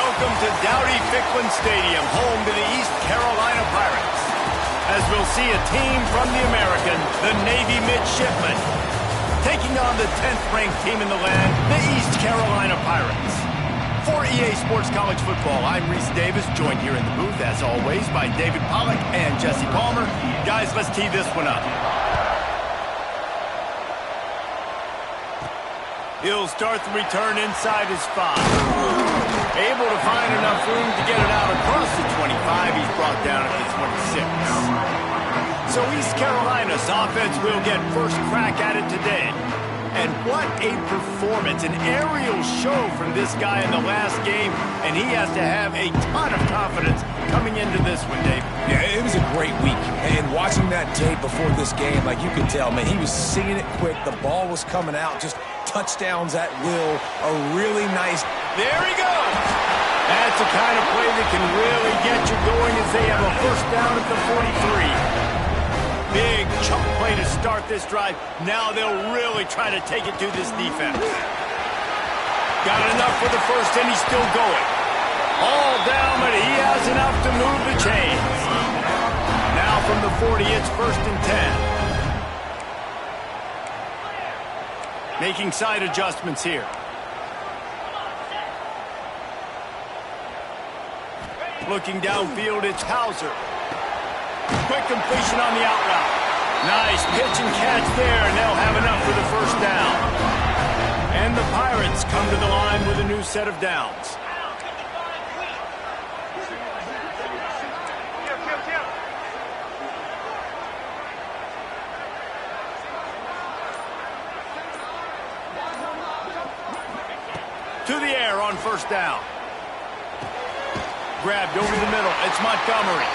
Welcome to Dowdy-Ficklen Stadium, home to the East Carolina Pirates. As we'll see a team from the American, the Navy Midshipmen, taking on the 10th-ranked team in the land, the East Carolina Pirates. For EA Sports College Football, I'm Reese Davis, joined here in the booth, as always, by David Pollack and Jesse Palmer. Guys, let's tee this one up. He'll start the return inside his 5. Able to find enough room to get it out across the 25. He's brought down at the 26. So East Carolina's offense will get first crack at it today. And what a performance, an aerial show from this guy in the last game, and he has to have a ton of confidence coming into this one, Dave. Yeah, it was a great week, and watching that tape before this game, like you could tell, man, he was seeing it quick, the ball was coming out, just touchdowns at will, a really nice... There he goes! That's the kind of play that can really get you going as they have a first down at the 43. Big chunk play to start this drive. Now they'll really try to take it to this defense. Got enough for the first, and he's still going. All down, but he has enough to move the chains. Now from the 40, it's 1st and 10. Making side adjustments here. Looking downfield, it's Hauser. Quick completion on the out route. Nice pitch and catch there, and they'll have enough for the first down. And the Pirates come to the line with a new set of downs. To the air on first down. Grabbed over the middle. It's Montgomery.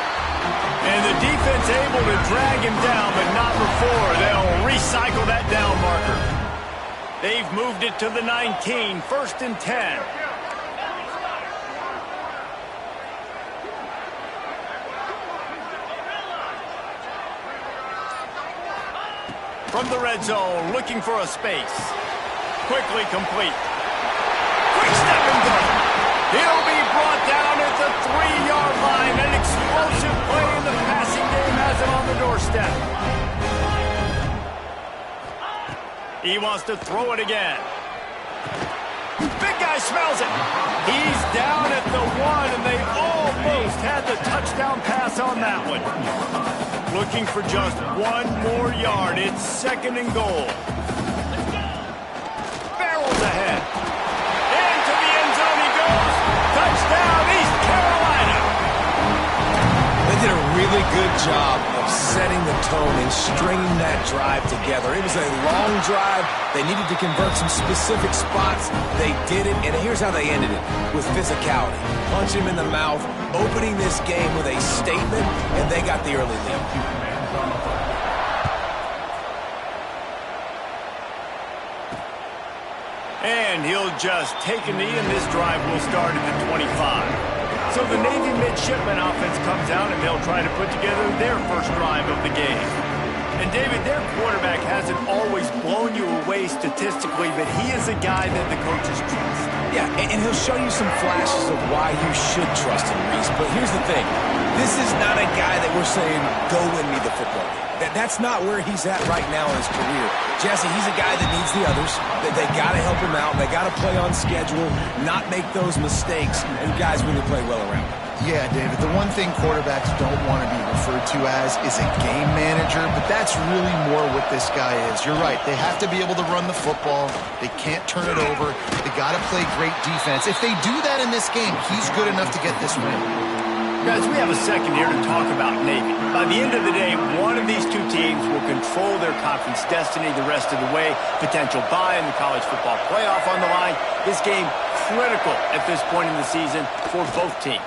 And the defense able to drag him down, but not before. They'll recycle that down marker. They've moved it to the 19, 1st and 10. From the red zone, looking for a space. Quickly complete. Quick step and go. He'll be brought down at the 3-yard line. An explosive play in the passing game has him on the doorstep. He wants to throw it again. Big guy smells it. He's down at the 1, and they almost had the touchdown pass on that one. Looking for just 1 more yard. It's 2nd and goal. Barrels ahead. Into the end zone he goes. Touchdown, East Carolina. They did a really good job of setting the tone and stringing that drive together. It was a long drive. They needed to convert some specific spots. They did it, and here's how they ended it, with physicality. Punch him in the mouth, opening this game with a statement, and they got the early lead. And he'll just take a knee, and this drive will start at the 25. So the Navy Midshipmen offense comes out, and they'll try to put together their first drive of the game. And, David, their quarterback hasn't always blown you away statistically, but he is a guy that the coaches trust. Yeah, and he'll show you some flashes of why you should trust him, Reese. But here's the thing. This is not a guy that we're saying, go win me the football game. That's not where he's at right now in his career. Jesse, he's a guy that needs the others. They got to help him out. They got to play on schedule, not make those mistakes, and guys really play well around him. Yeah, David, the one thing quarterbacks don't want to be referred to as is a game manager, but that's really more what this guy is. You're right. They have to be able to run the football. They can't turn it over. They got to play great defense. If they do that in this game, he's good enough to get this win. Guys, we have a second here to talk about Navy. By the end of the day, one of these two teams will control their conference destiny the rest of the way. Potential bye in the college football playoff on the line. This game critical at this point in the season for both teams.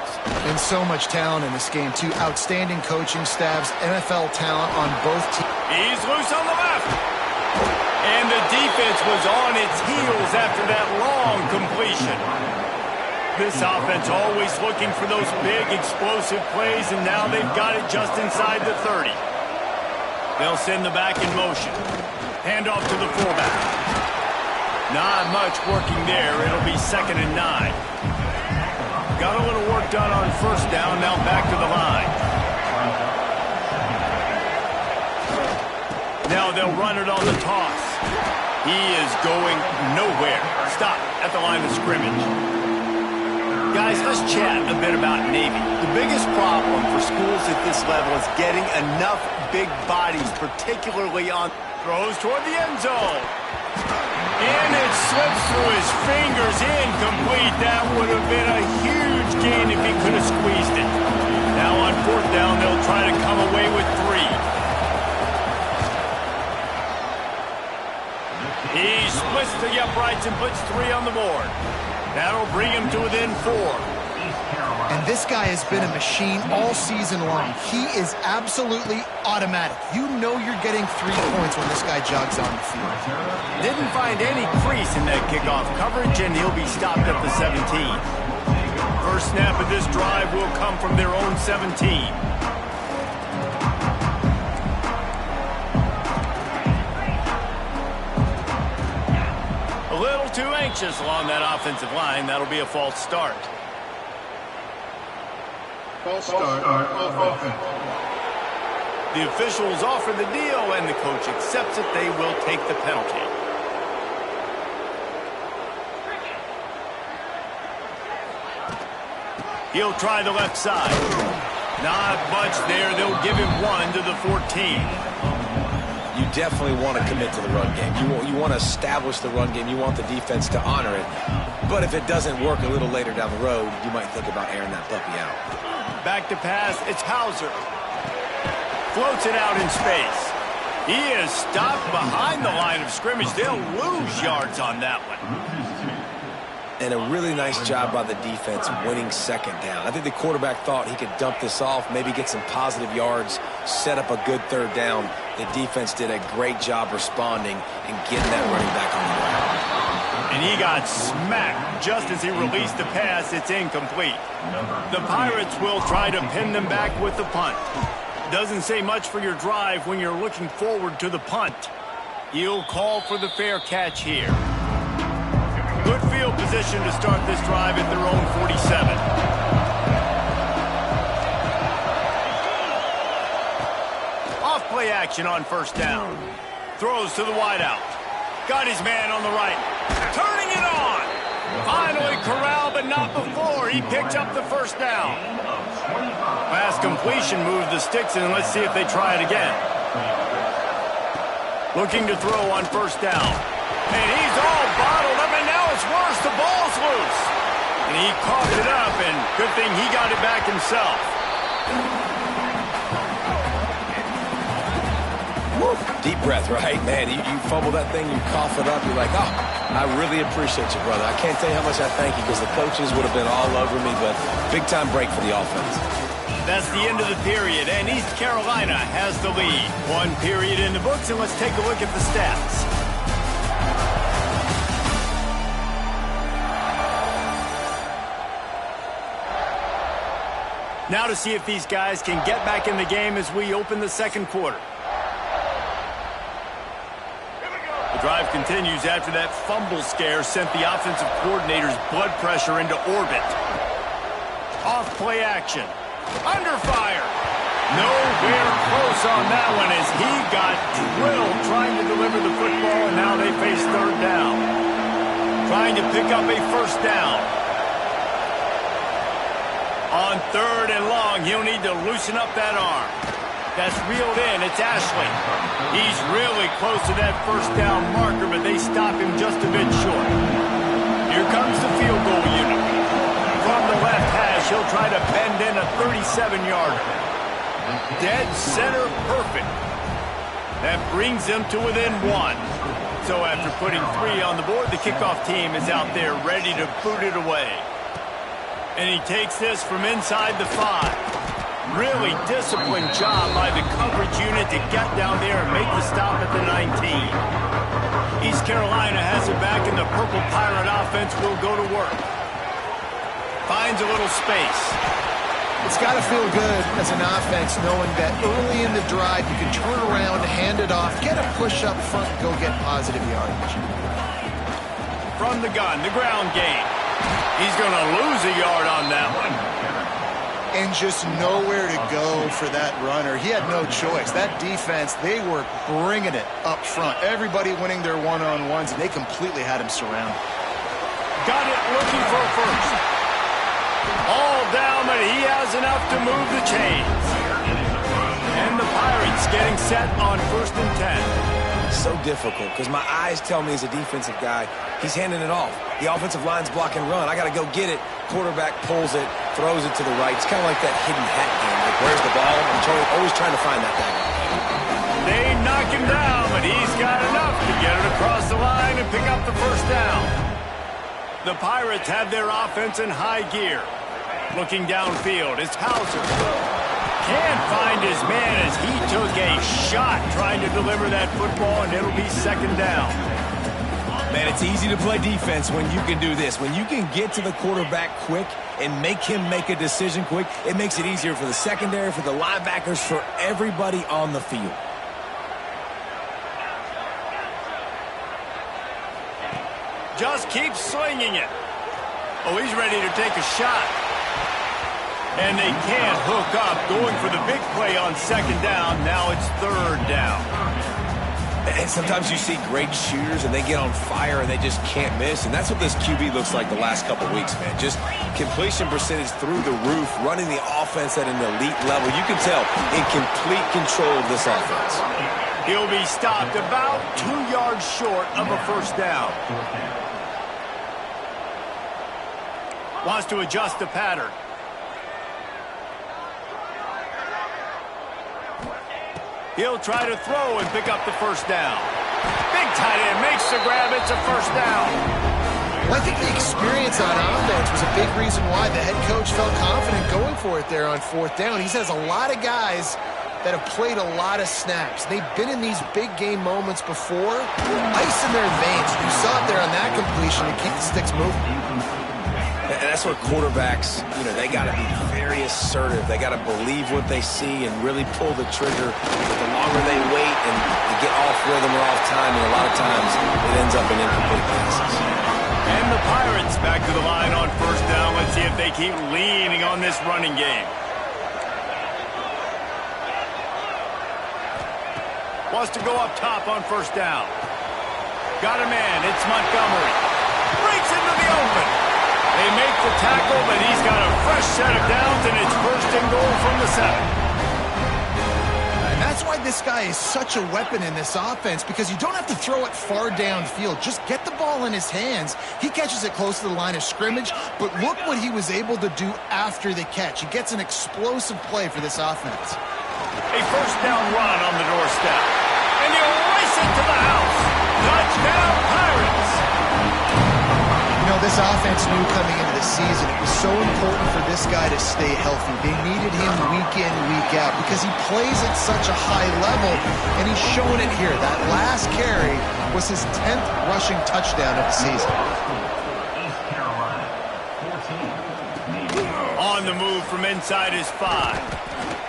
And so much talent in this game, too. Outstanding coaching staffs, NFL talent on both teams. He's loose on the left. And the defense was on its heels after that long completion. This offense always looking for those big, explosive plays, and now they've got it just inside the 30. They'll send the back in motion. Hand off to the fullback. Not much working there. It'll be 2nd and 9. Got a little work done on first down, now back to the line. Now they'll run it on the toss. He is going nowhere. Stop at the line of scrimmage. Guys, let's chat a bit about Navy. The biggest problem for schools at this level is getting enough big bodies, particularly on throws toward the end zone. And it slips through his fingers, incomplete. That would have been a huge gain if he could have squeezed it. Now on fourth down, they'll try to come away with 3. He splits the uprights and puts 3 on the board. That'll bring him to within 4. And this guy has been a machine all season long. He is absolutely automatic. You know you're getting 3 points when this guy jogs on the field. Didn't find any crease in that kickoff coverage, and he'll be stopped at the 17. First snap of this drive will come from their own 17. A little too anxious along that offensive line. That'll be a false start. False start of offense. The officials offer the deal, and the coach accepts it. They will take the penalty. He'll try the left side. Not much there. They'll give him 1 to the 14. You definitely want to commit to the run game. You want to establish the run game. You want the defense to honor it. But if it doesn't work a little later down the road, you might think about airing that puppy out. Back to pass. It's Hauser. Floats it out in space. He is stopped behind the line of scrimmage. They'll lose yards on that one. And a really nice job by the defense winning second down. I think the quarterback thought he could dump this off, maybe get some positive yards, set up a good third down. The defense did a great job responding and getting that running back on the ground. And he got smacked just as he released the pass. It's incomplete. The Pirates will try to pin them back with the punt. Doesn't say much for your drive when you're looking forward to the punt. He'll call for the fair catch here. Good field position to start this drive at their own 47. Off play action on first down. Throws to the wideout. Got his man on the right. Turning it on. Finally corralled, but not before. He picked up the first down. Pass completion moved the sticks, and let's see if they try it again. Looking to throw on first down. And he's all bottled up, and now it's worse. The ball's loose. And he coughed it up, and good thing he got it back himself. Woo. Deep breath, right? Man, you fumble that thing, you cough it up, you're like, oh, I really appreciate you, brother. I can't tell you how much I thank you because the coaches would have been all over me, but big-time break for the offense. That's the end of the period, and East Carolina has the lead. 1 period in the books, and let's take a look at the stats. Now to see if these guys can get back in the game as we open the second quarter. The drive continues after that fumble scare sent the offensive coordinator's blood pressure into orbit. Off play action. Under fire. Nowhere close on that one as he got drilled trying to deliver the football, and now they face third down. Trying to pick up a first down. On third and long, he'll need to loosen up that arm. That's reeled in. It's Ashley. He's really close to that first down marker, but they stop him just a bit short. Here comes the field goal unit. From the left hash, he'll try to bend in a 37-yarder. Dead center perfect. That brings them to within 1. So after putting 3 on the board, the kickoff team is out there ready to boot it away. And he takes this from inside the 5. Really disciplined job by the coverage unit to get down there and make the stop at the 19. East Carolina has it back, and the Purple Pirate offense will go to work. Finds a little space. It's got to feel good as an offense knowing that early in the drive you can turn around, hand it off, get a push up front, and go get positive yardage. From the gun, the ground game. He's going to lose a yard on that one. And just nowhere to go for that runner. He had no choice. That defense, they were bringing it up front. Everybody winning their one-on-ones, and they completely had him surrounded. Got it, looking for a first. All down, but he has enough to move the chains. And the Pirates getting set on 1st and 10. So difficult because my eyes tell me as a defensive guy, he's handing it off. The offensive line's block and run. I got to go get it. Quarterback pulls it, throws it to the right. It's kind of like that hidden hat game. Like, where's the ball? I'm always trying to find that guy. They knock him down, but he's got enough to get it across the line and pick up the first down. The Pirates have their offense in high gear. Looking downfield, it's Hauser. Can't find his man as he took a shot trying to deliver that football, and it'll be 2nd down. Man, it's easy to play defense when you can do this. When you can get to the quarterback quick and make him make a decision quick, it makes it easier for the secondary, for the linebackers, for everybody on the field. Just keep swinging it. Oh, he's ready to take a shot. And they can't hook up, going for the big play on 2nd down. Now it's 3rd down. And sometimes you see great shooters and they get on fire and they just can't miss. And that's what this QB looks like the last couple weeks, man. Just completion percentage through the roof, running the offense at an elite level. You can tell in complete control of this offense. He'll be stopped about 2 yards short of a 1st down. Wants to adjust the pattern. He'll try to throw and pick up the 1st down. Big tight end makes the grab. It's a 1st down. Well, I think the experience on offense was a big reason why the head coach felt confident going for it there on 4th down. He has a lot of guys that have played a lot of snaps. They've been in these big game moments before. Ice in their veins. You saw it there on that completion to keep the sticks moving. And that's what quarterbacks, they got to be very assertive. They got to believe what they see and really pull the trigger. But the longer they wait and they get off rhythm or off time, and a lot of times it ends up in incomplete passes. And the Pirates back to the line on 1st down. Let's see if they keep leaning on this running game. Wants to go up top on 1st down. Got a man. It's Montgomery. Breaks into the open. They make the tackle, but he's got a fresh set of downs, and it's 1st and goal from the 7. And that's why this guy is such a weapon in this offense, because you don't have to throw it far downfield. Just get the ball in his hands. He catches it close to the line of scrimmage, but look what he was able to do after the catch. He gets an explosive play for this offense. A 1st down run on the doorstep. And he'll race it to the house. Touchdown, Pirates! This offense knew coming into the season it was so important for this guy to stay healthy. They needed him week in, week out because he plays at such a high level, and he's showing it here. That last carry was his 10th rushing touchdown of the season. On the move from inside his 5.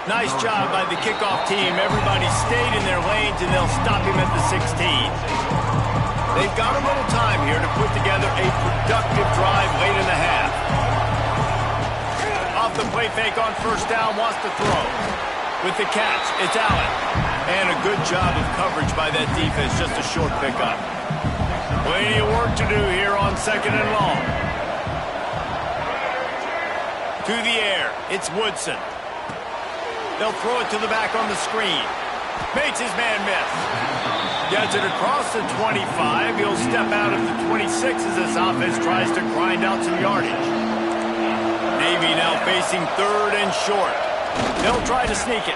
Nice job by the kickoff team. Everybody stayed in their lanes, and they'll stop him at the 16. They've got a little time here to put together a productive drive late in the half. Off the play fake on 1st down, wants to throw. With the catch, it's Allen. And a good job of coverage by that defense, just a short pickup. Plenty of work to do here on 2nd and long. To the air, it's Woodson. They'll throw it to the back on the screen. Makes his man miss. Gets it across the 25. He'll step out of the 26 as this offense tries to grind out some yardage. Navy now facing 3rd and short. They'll try to sneak it.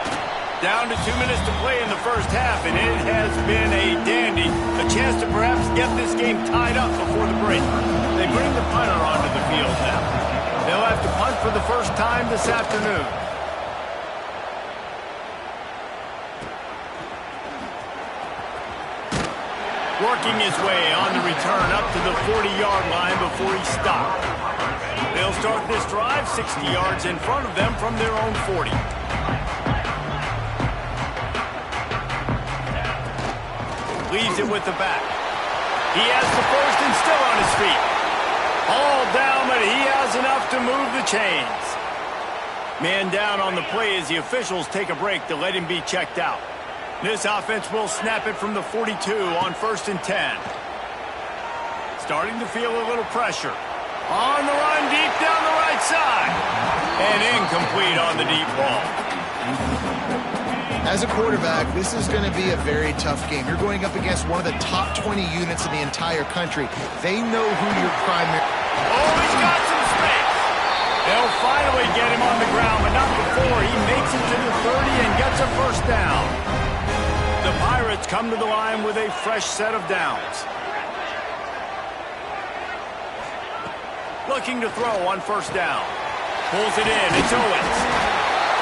Down to 2 minutes to play in the 1st half, and it has been a dandy. A chance to perhaps get this game tied up before the break. They bring the punter onto the field now. They'll have to punt for the first time this afternoon. Working his way on the return up to the 40-yard line before he stopped. They'll start this drive 60 yards in front of them from their own 40. Leaves it with the back. He has the 1st and still on his feet. All down, but he has enough to move the chains. Man down on the play as the officials take a break to let him be checked out. This offense will snap it from the 42 on 1st and 10. Starting to feel a little pressure. On the run, deep down the right side. And incomplete on the deep ball. As a quarterback, this is going to be a very tough game. You're going up against one of the top 20 units in the entire country. They know who your primary... Oh, he's got some space. They'll finally get him on the ground, but not before he makes it to the 30 and gets a first down. The Pirates come to the line with a fresh set of downs. Looking to throw on 1st down. Pulls it in. It's Owens.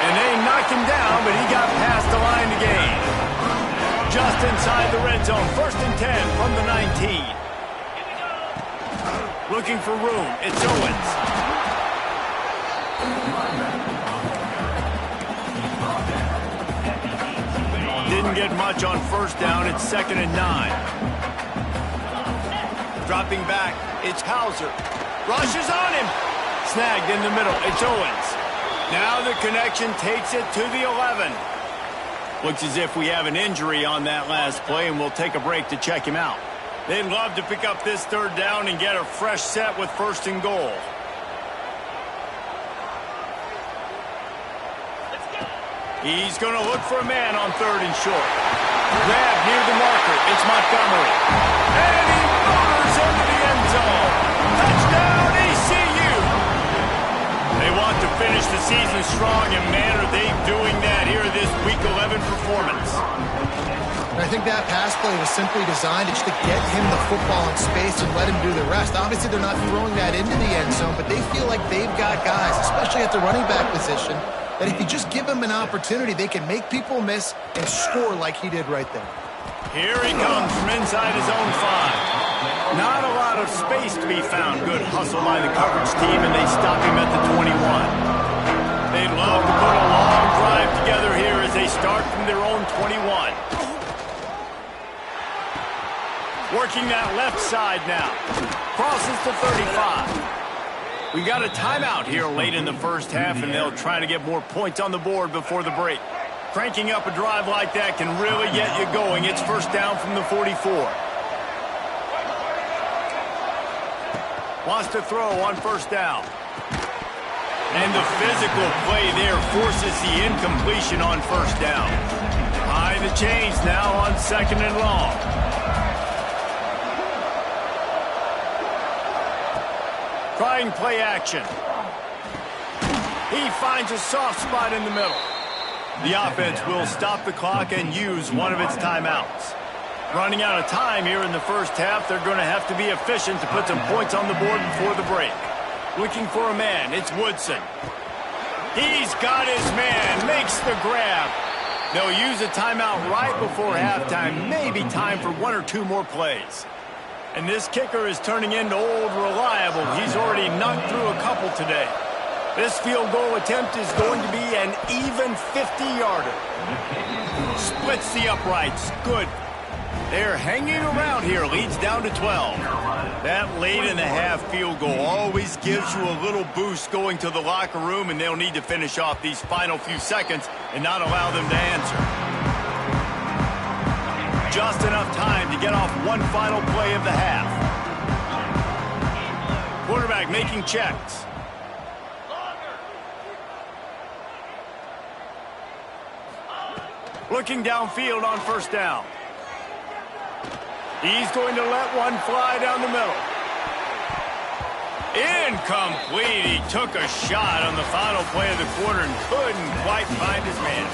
And they knock him down, but he got past the line to gain. Just inside the red zone. 1st and 10 from the 19. Looking for room. It's Owens. Didn't get much on 1st down. It's 2nd and 9. Dropping back. It's Hauser. Rushes on him. Snagged in the middle. It's Owens. Now the connection takes it to the 11. Looks as if we have an injury on that last play, and we'll take a break to check him out. They'd love to pick up this 3rd down and get a fresh set with 1st and goal. He's going to look for a man on 3rd and short. Grab near the marker. It's Montgomery. And he motors into the end zone. Touchdown, ECU! They want to finish the season strong, and man, are they doing that here this Week 11 performance. And I think that pass play was simply designed just to get him the football in space and let him do the rest. Obviously, they're not throwing that into the end zone, but they feel like they've got guys, especially at the running back position, that if you just give them an opportunity, they can make people miss and score like he did right there. Here he comes from inside his own 5. Not a lot of space to be found. Good hustle by the coverage team, and they stop him at the 21. They'd love to put a long drive together here as they start from their own 21. Working that left side now. Crosses to 35. We got a timeout here late in the 1st half, and they'll try to get more points on the board before the break. Cranking up a drive like that can really get you going. It's 1st down from the 44. Wants to throw on 1st down. And the physical play there forces the incompletion on 1st down. High the chains now on 2nd and long. Trying play action. He finds a soft spot in the middle. The offense will stop the clock and use one of its timeouts. Running out of time here in the 1st half, they're going to have to be efficient to put some points on the board before the break. Looking for a man, it's Woodson. He's got his man, makes the grab. They'll use a timeout right before halftime, maybe time for 1 or 2 more plays. And this kicker is turning into old reliable. He's already knocked through a couple today. This field goal attempt is going to be an even 50-yarder. Splits the uprights. Good. They're hanging around here. Leads down to 12. That late in the half field goal always gives you a little boost going to the locker room, and they'll need to finish off these final few seconds and not allow them to answer. Just enough time to get off one final play of the half. Quarterback making checks. Looking downfield on 1st down. He's going to let one fly down the middle. Incomplete. He took a shot on the final play of the quarter and couldn't quite find his man.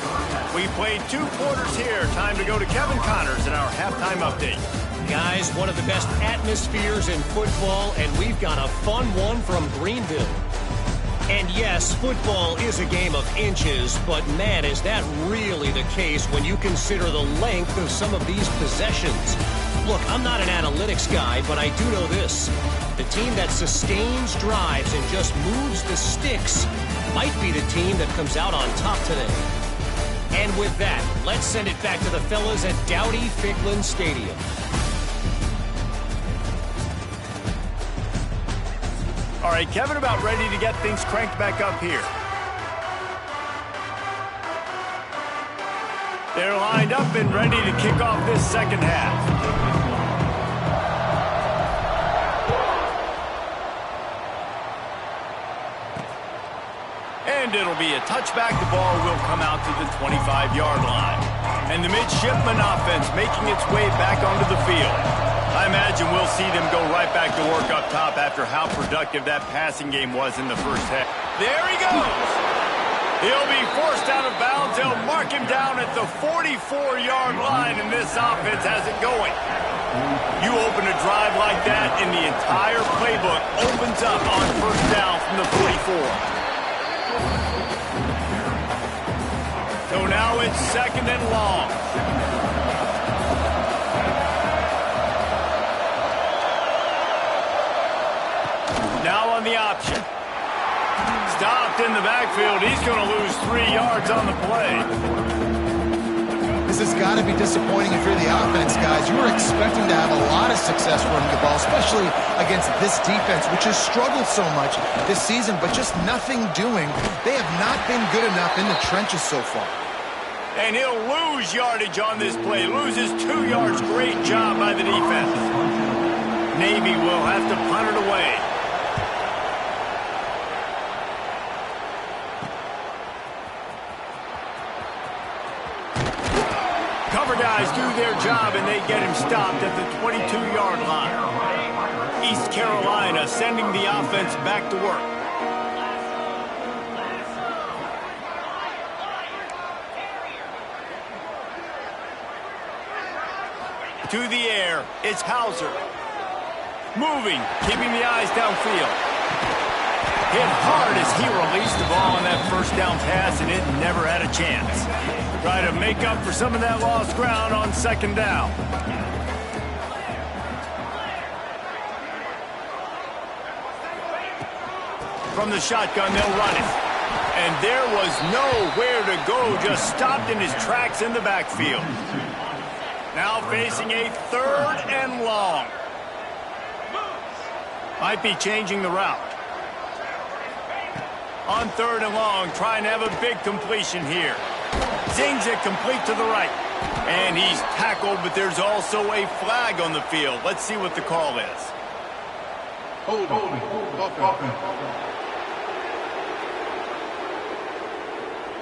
We played 2 quarters here. Time to go to Kevin Connors in our halftime update. Guys, one of the best atmospheres in football, and we've got a fun one from Greenville. And yes, football is a game of inches, but man, is that really the case when you consider the length of some of these possessions. Look, I'm not an analytics guy, but I do know this. The team that sustains drives and just moves the sticks might be the team that comes out on top today. And with that, let's send it back to the fellas at Dowdy-Ficklin Stadium. right, Kevin, about ready to get things cranked back up here. They're lined up and ready to kick off this second half. And it'll be a touchback. The ball will come out to the 25-yard line. And the midshipman offense making its way back onto the field. I imagine we'll see them go right back to work up top after how productive that passing game was in the first half. There he goes. He'll be forced out of bounds. They'll mark him down at the 44-yard line, and this offense has it going. You open a drive like that, and the entire playbook opens up on first down from the 44. So now it's second and long. Now on the option. Stopped in the backfield. He's going to lose 3 yards on the play. This has got to be disappointing if you're the offense, guys. You were expecting to have a lot of success running the ball, especially against this defense, which has struggled so much this season, but just nothing doing. They have not been good enough in the trenches so far. And he'll lose yardage on this play. Loses 2 yards. Great job by the defense. Navy will have to punt it away. Cover guys do their job, and they get him stopped at the 22-yard line. East Carolina sending the offense back to work. To the air, it's Hauser. Moving, keeping the eyes downfield. Hit hard as he released the ball on that first down pass, and it never had a chance. Try to make up for some of that lost ground on second down. From the shotgun, they'll run it. And there was nowhere to go, just stopped in his tracks in the backfield. Now facing a third and long. Might be changing the route. On third and long, trying to have a big completion here. Zings it complete to the right. And he's tackled, but there's also a flag on the field. Let's see what the call is. Holding.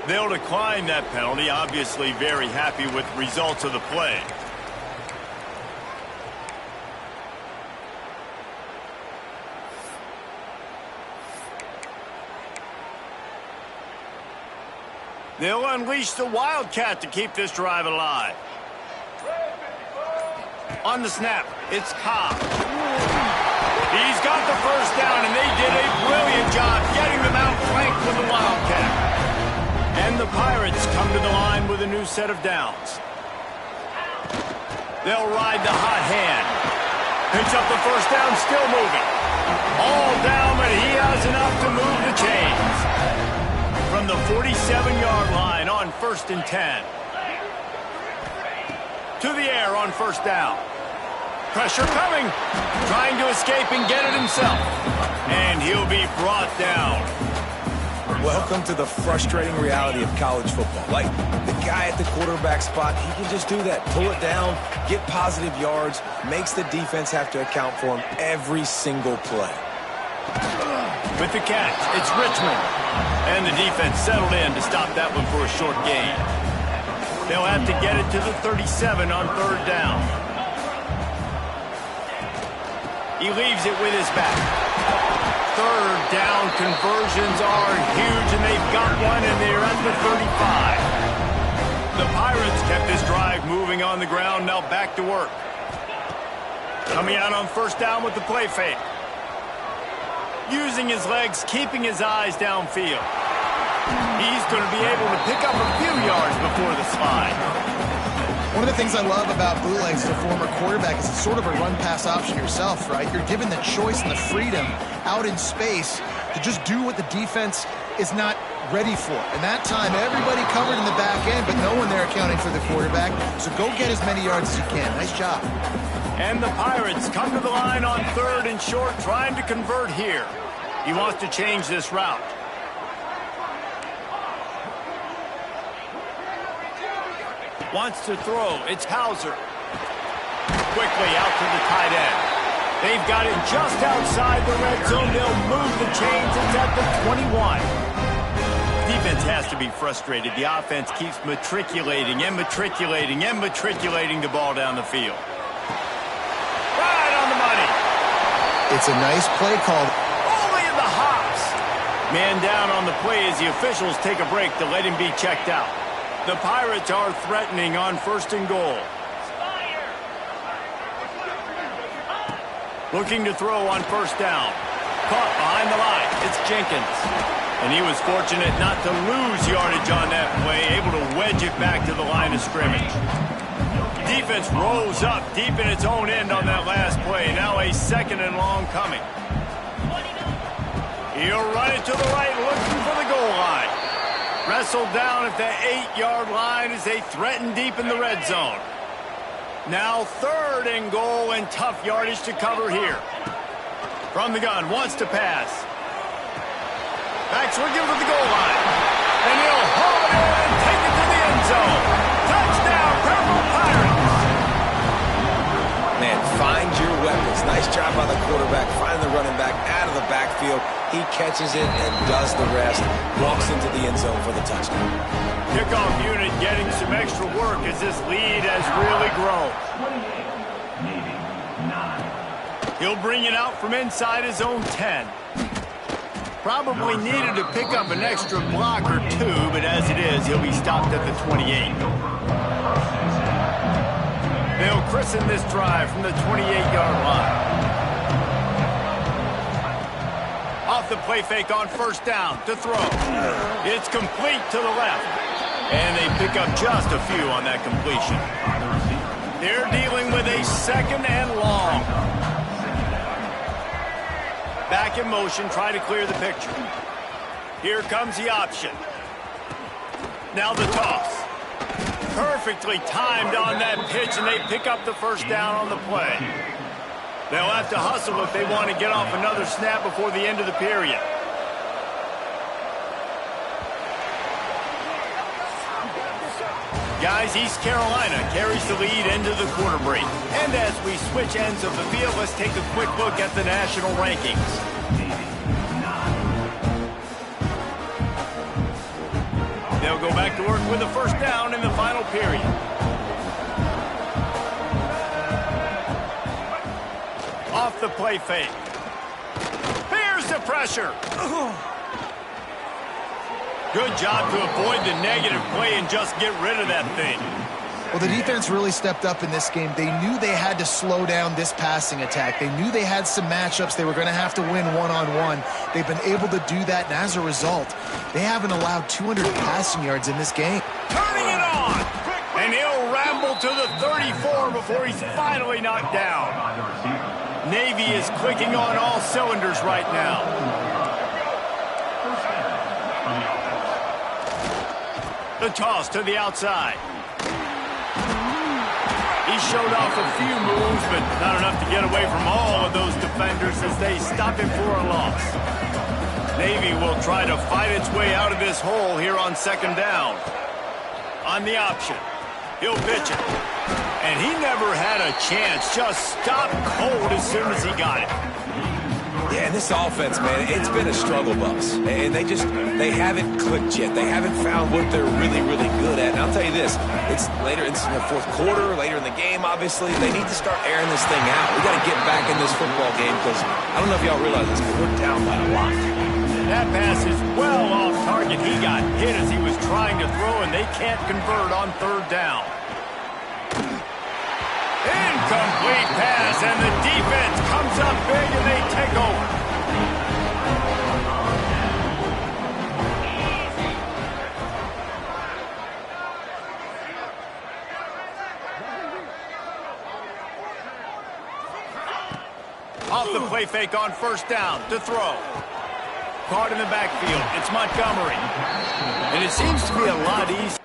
They'll decline that penalty, obviously very happy with the results of the play. They'll unleash the Wildcat to keep this drive alive. On the snap, it's Cobb. He's got the first down, and they did a brilliant job getting them outflanked with the Wildcat. And the Pirates come to the line with a new set of downs. They'll ride the hot hand. Picks up the first down, still moving. All down, but he has enough to move the chains. From the 47-yard line on 1st and 10. To the air on first down. Pressure coming. Trying to escape and get it himself. And he'll be brought down. Welcome to the frustrating reality of college football. Like, the guy at the quarterback spot, he can just do that. Pull it down, get positive yards, makes the defense have to account for him every single play. With the catch, it's Richmond. And the defense settled in to stop that one for a short gain. They'll have to get it to the 37 on third down. He leaves it with his back. Third down conversions are huge, and they've got one, and they're at the 35. The Pirates kept this drive moving on the ground, now back to work. Coming out on first down with the play fake. Using his legs, keeping his eyes downfield. He's going to be able to pick up a few yards before the slide. One of the things I love about bootlegs as a former quarterback is it's sort of a run-pass option yourself, right? You're given the choice and the freedom out in space to just do what the defense is not ready for. And that time, everybody covered in the back end, but no one there accounting for the quarterback. So go get as many yards as you can. Nice job. And the Pirates come to the line on third and short, trying to convert here. He wants to change this route. Wants to throw. It's Hauser. Quickly out to the tight end. They've got it just outside the red zone. They'll move the chains. It's at the 21. Defense has to be frustrated. The offense keeps matriculating and matriculating and matriculating the ball down the field. Right on the money. It's a nice play call. Only in the hops. Man down on the play as the officials take a break to let him be checked out. The Pirates are threatening on 1st and goal. Looking to throw on 1st down. Caught behind the line. It's Jenkins. And he was fortunate not to lose yardage on that play, able to wedge it back to the line of scrimmage. Defense rolls up deep in its own end on that last play. Now a 2nd and long coming. He'll run it to the right, looking for the goal line. Wrestled down at the 8-yard line as they threaten deep in the red zone. Now 3rd and goal and tough yardage to cover here. From the gun, wants to pass. Backs looking for the goal line. And he'll haul it in and take it to the end zone. Touchdown, Purple Pirates! Man, find your weapons. Nice job by the quarterback, finding the running back out of the backfield. He catches it and does the rest. Walks into the end zone for the touchdown. Kickoff unit getting some extra work as this lead has really grown. He'll bring it out from inside his own 10. Probably needed to pick up an extra block or two, but as it is, he'll be stopped at the 28. They'll christen this drive from the 28-yard line. Off the play fake on 1st down to throw. It's complete to the left. And they pick up just a few on that completion. They're dealing with a 2nd and long. Back in motion, try to clear the picture. Here comes the option. Now the toss. Perfectly timed on that pitch, and they pick up the 1st down on the play. They'll have to hustle if they want to get off another snap before the end of the period. Guys, East Carolina carries the lead into the quarter break. And as we switch ends of the field, let's take a quick look at the national rankings. They'll go back to work with a 1st down in the final period. Off the play fake. Here's the pressure. Good job to avoid the negative play and just get rid of that thing. Well, the defense really stepped up in this game. They knew they had to slow down this passing attack. They knew they had some matchups they were going to have to win one-on-one. They've been able to do that, and as a result, they haven't allowed 200 passing yards in this game. Turning it on! And he'll ramble to the 34 before he's finally knocked down. Navy is clicking on all cylinders right now. The toss to the outside. He showed off a few moves, but not enough to get away from all of those defenders as they stop him for a loss. Navy will try to fight its way out of this hole here on 2nd down. On the option, he'll pitch it. And he never had a chance, just stopped cold as soon as he got it. Yeah, this offense, man, it's been a struggle bus. And they haven't clicked yet. They haven't found what they're really, really good at. And I'll tell you this, it's later, it's in the 4th quarter, later in the game, obviously. They need to start airing this thing out. We got to get back in this football game because I don't know if y'all realize this, but we're down by a lot. That pass is well off target. He got hit as he was trying to throw, and they can't convert on 3rd down. Incomplete pass, and the defense comes up big, and they take over. Off the play fake on 1st down to throw. Caught in the backfield. It's Montgomery. And it seems to be a lot easier.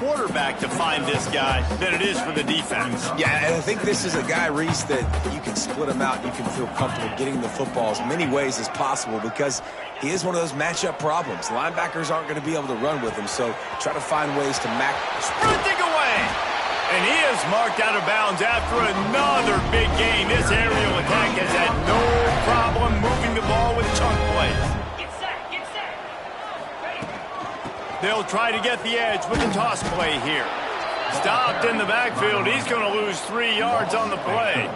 quarterback to find this guy than it is for the defense. Yeah, and I think this is a guy, Reese, that you can split him out. You can feel comfortable getting the football as many ways as possible because he is one of those matchup problems. Linebackers aren't going to be able to run with him, so try to find ways to sprinting away. And he is marked out of bounds after another big gain. This aerial attack has had no problem moving the ball with chunk plays. They'll try to get the edge with the toss play here. Stopped in the backfield. He's going to lose 3 yards on the play.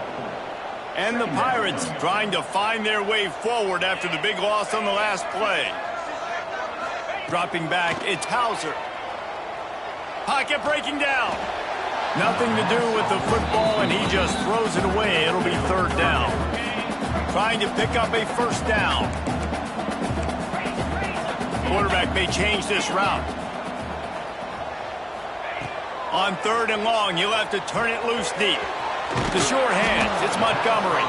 And the Pirates trying to find their way forward after the big loss on the last play. Dropping back, it's Hauser. Pocket breaking down. Nothing to do with the football, and he just throws it away. It'll be 3rd down. Trying to pick up a 1st down. Quarterback may change this route. On 3rd and long, he'll have to turn it loose deep. The short hands, it's Montgomery.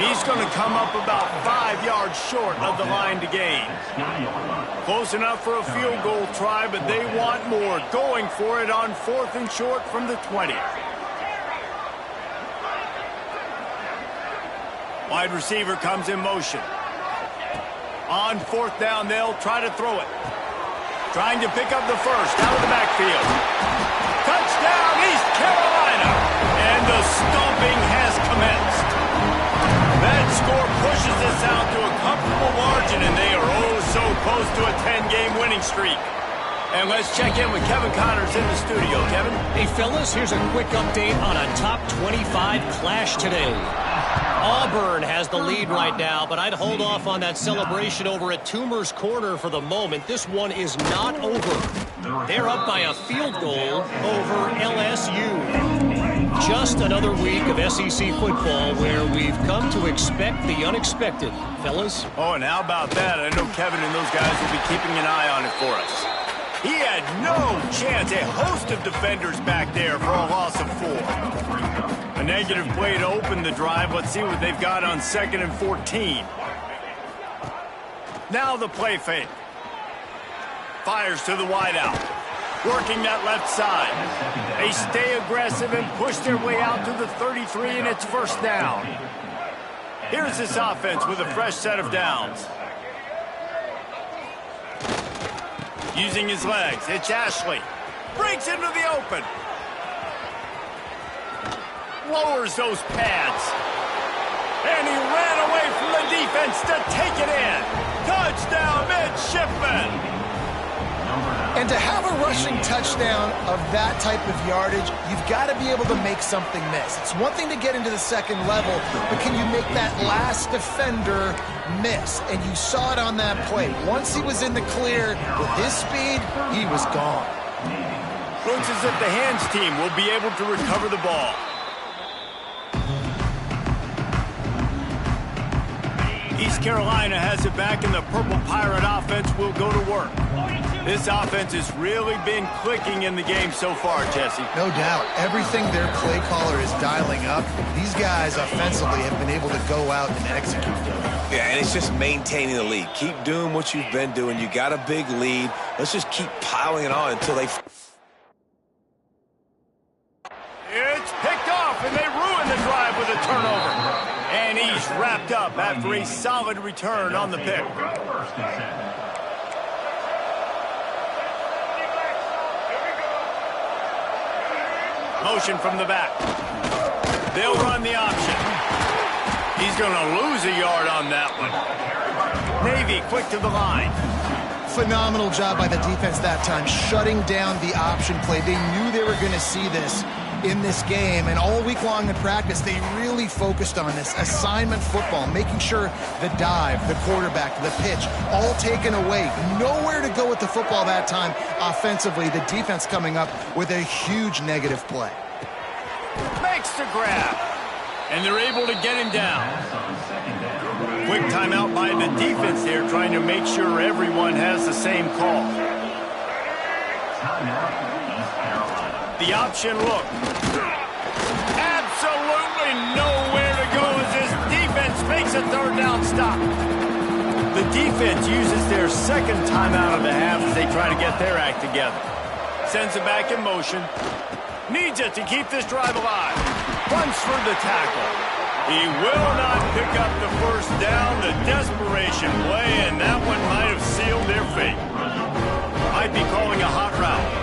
He's going to come up about 5 yards short of the line to gain. Close enough for a field goal try, but they want more. Going for it on 4th and short from the 20. Wide receiver comes in motion. On 4th down, they'll try to throw it. Trying to pick up the 1st out of the backfield. Touchdown, East Carolina! And the stomping has commenced. That score pushes us out to a comfortable margin, and they are oh so close to a 10-game winning streak. And let's check in with Kevin Connors in the studio. Kevin? Hey, fellas, here's a quick update on a top 25 clash today. Auburn has the lead right now, but I'd hold off on that celebration over at Toomer's Corner for the moment. This one is not over. They're up by a field goal over LSU. Just another week of SEC football where we've come to expect the unexpected, fellas. Oh, and how about that? I know Kevin and those guys will be keeping an eye on it for us. He had no chance. A host of defenders back there for a loss of 4. A negative play to open the drive. Let's see what they've got on 2nd and 14. Now the play fake. Fires to the wideout. Working that left side. They stay aggressive and push their way out to the 33, and it's 1st down. Here's this offense with a fresh set of downs. Using his legs, it's Ashley. Breaks into the open. Lowers those pads. And he ran away from the defense to take it in. Touchdown, midshipman. And to have a rushing touchdown of that type of yardage, you've got to be able to make something miss. It's one thing to get into the 2nd level, but can you make that last defender miss? And you saw it on that play. Once he was in the clear with his speed, he was gone. Looks as if the hands team will be able to recover the ball. East Carolina has it back, and the Purple Pirate offense will go to work. This offense has really been clicking in the game so far, Jesse. No doubt. Everything their play caller is dialing up, these guys offensively have been able to go out and execute. Yeah, and it's just maintaining the lead. Keep doing what you've been doing. You got a big lead. Let's just keep piling it on until they... It's picked off, and they ruin the drive with a turnover. And he's wrapped up after a solid return on the pick. Motion from the back. They'll run the option. He's going to lose a yard on that one. Navy quick to the line. Phenomenal job by the defense that time, shutting down the option play. They knew they were going to see this in this game, and all week long in practice, they really focused on this assignment football, making sure the dive, the quarterback, the pitch, all taken away. Nowhere to go with the football that time offensively. The defense coming up with a huge negative play. Makes the grab, and they're able to get him down. Quick timeout by the defense there, trying to make sure everyone has the same call. The option look. Absolutely nowhere to go as this defense makes a 3rd down stop. The defense uses their 2nd timeout of the half as they try to get their act together. Sends it back in motion. Needs it to keep this drive alive. Runs for the tackle. He will not pick up the first down. The desperation play, and that one might have sealed their fate. Might be calling a hot route.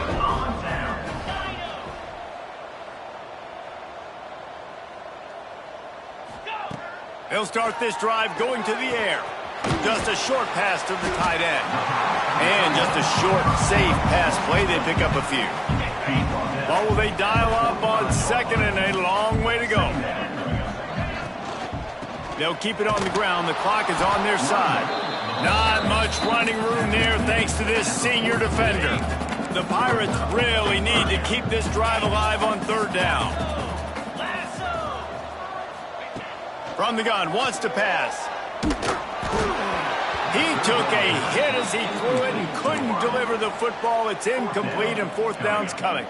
They'll start this drive going to the air. Just a short pass to the tight end. And just a short, safe pass play. They pick up a few. What will they dial up on second, and a long way to go? They'll keep it on the ground. The clock is on their side. Not much running room there thanks to this senior defender. The Pirates really need to keep this drive alive on third down. From the gun, wants to pass. He took a hit as he threw it and couldn't deliver the football. It's incomplete, and fourth down's coming.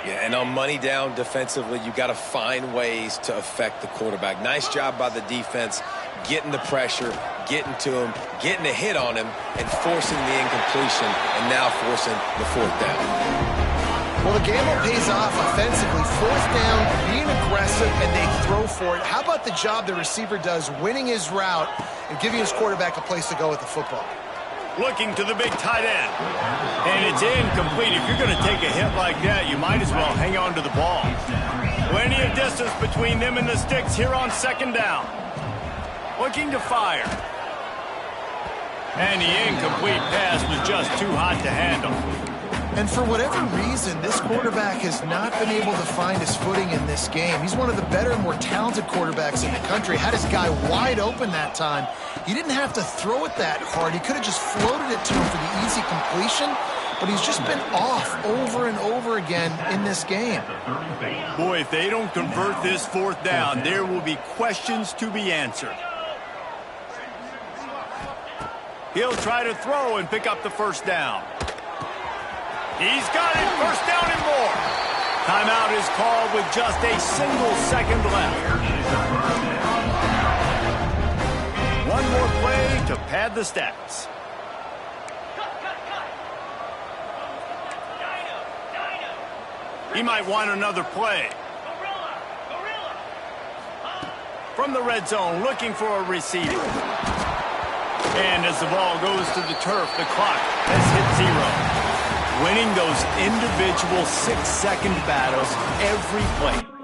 Yeah, and on money down defensively, you got to find ways to affect the quarterback. Nice job by the defense, getting the pressure, getting to him, getting a hit on him, and forcing the incompletion, and now forcing the fourth down. Well, the gamble pays off offensively. Fourth down, being aggressive, and they throw for it. How about the job the receiver does winning his route and giving his quarterback a place to go with the football? Looking to the big tight end. And it's incomplete. If you're going to take a hit like that, you might as well hang on to the ball. Plenty of distance between them and the sticks here on second down. Looking to fire. And the incomplete pass was just too hot to handle. And for whatever reason, this quarterback has not been able to find his footing in this game. He's one of the better and more talented quarterbacks in the country. Had his guy wide open that time. He didn't have to throw it that hard. He could have just floated it to him for the easy completion, but he's just been off over and over again in this game. Boy, if they don't convert this fourth down, there will be questions to be answered. He'll try to throw and pick up the first down. He's got it, first down and more. Timeout is called with just a single second left. One more play to pad the stats. He might want another play. From the red zone, looking for a receiver. And as the ball goes to the turf, the clock has hit zero. Winning those individual 6-second battles every play.